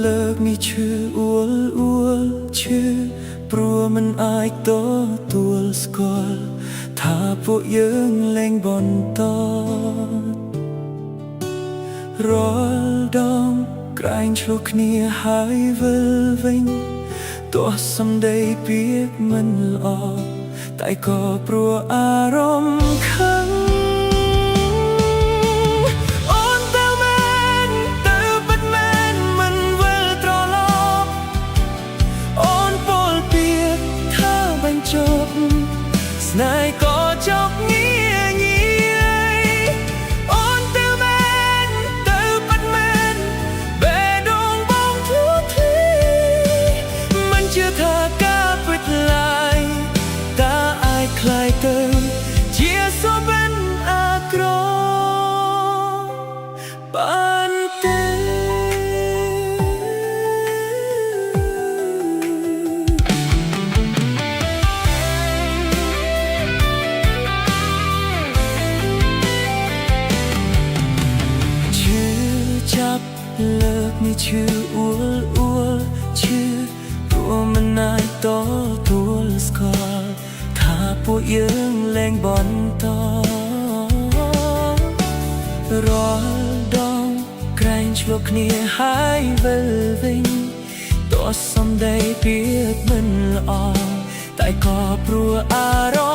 เลิกมีชื่อអួលชื่อព្រោះមិនអាចតទួលស្គាល់ថាពួកយើងលែងបន្តរាល់ដងក្រែងឆ្លោះគ្នាហើយវិលវិញទោះសំដីពាក្យមិនល្អតែក៏ព្រោះអារម្មណ៍ខឹងស្នេហ៍ក៏ចប់ងាយអូនទៅមែនទៅប៉ាត់មែនបេះដូងបងធ្លុះធ្លាយមិនជឿថាការពិតឡើយតើអាចคล้ายទៅជាសុបិនអាក្របានទេเลิกมีชื่อអួលชื่อព្រោះមិនអាចតទួលស្គាល់ថាពួកយើងលែងបន្តរាល់ដងក្រែងឆ្លោះគ្នាហើយវិលវិញទោះសំដីពាក្យមិនល្អតែក៏ព្រោះអារ